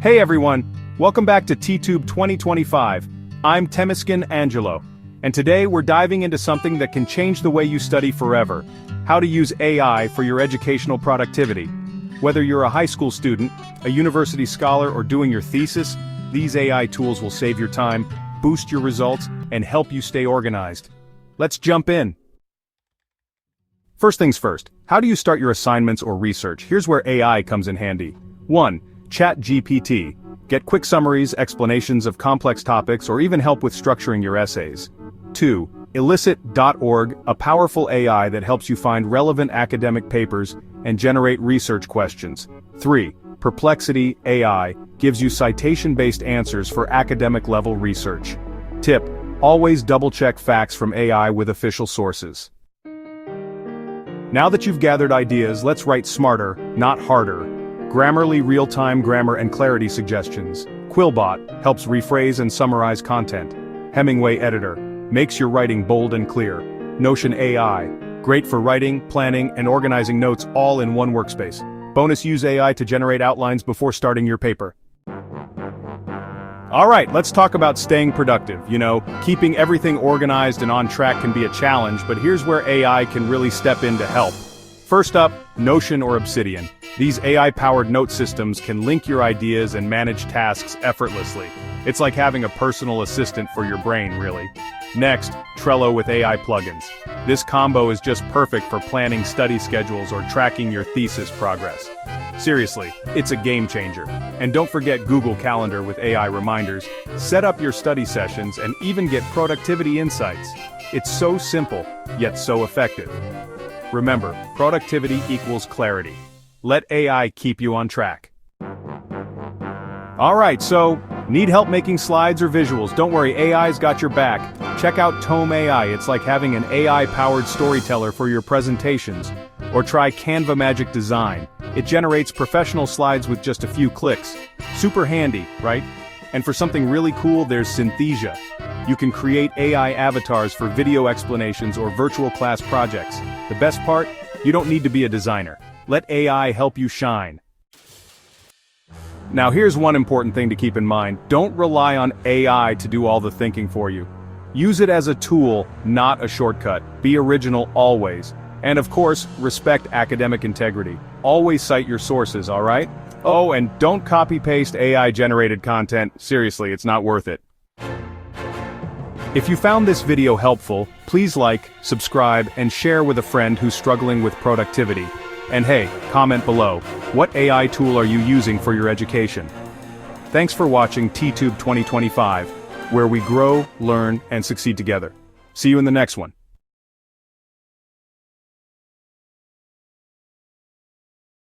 Hey everyone, welcome back to TTube 2025. I'm Temesgen Anjulo, and today we're diving into something that can change the way you study forever: how to use AI for your educational productivity. Whether you're a high school student, a university scholar, or doing your thesis, these AI tools will save your time, boost your results, and help you stay organized. Let's jump in. First things first, how do you start your assignments or research? Here's where AI comes in handy. 1. ChatGPT. Get quick summaries, explanations of complex topics, or even help with structuring your essays. 2. Elicit.org, a powerful AI that helps you find relevant academic papers and generate research questions. 3. Perplexity AI gives you citation-based answers for academic-level research. Tip: always double-check facts from AI with official sources. Now that you've gathered ideas, let's write smarter, not harder. Grammarly real-time grammar and clarity suggestions. QuillBot helps rephrase and summarize content. Hemingway Editor makes your writing bold and clear. Notion AI, great for writing, planning, and organizing notes all in one workspace. Bonus: use AI to generate outlines before starting your paper. Alright, let's talk about staying productive. Keeping everything organized and on track can be a challenge, but here's where AI can really step in to help. First up, Notion or Obsidian. These AI-powered note systems can link your ideas and manage tasks effortlessly. It's like having a personal assistant for your brain, really. Next, Trello with AI plugins. This combo is just perfect for planning study schedules or tracking your thesis progress. Seriously, it's a game changer. And don't forget Google Calendar with AI reminders. Set up your study sessions and even get productivity insights. It's so simple, yet so effective. Remember, productivity equals clarity. Let AI keep you on track. Alright, so, need help making slides or visuals? Don't worry, AI's got your back. Check out Tome AI, it's like having an AI-powered storyteller for your presentations. Or try Canva Magic Design. It generates professional slides with just a few clicks. Super handy, right? And for something really cool, there's Synthesia. You can create AI avatars for video explanations or virtual class projects. The best part? You don't need to be a designer. Let AI help you shine. Now here's one important thing to keep in mind. Don't rely on AI to do all the thinking for you. Use it as a tool, not a shortcut. Be original always. And of course, respect academic integrity. Always cite your sources, alright? Oh, and don't copy-paste AI-generated content. Seriously, it's not worth it. If you found this video helpful, please like, subscribe, and share with a friend who's struggling with productivity. And hey, comment below, what AI tool are you using for your education? Thanks for watching TTube 2025, where we grow, learn, and succeed together. See you in the next one.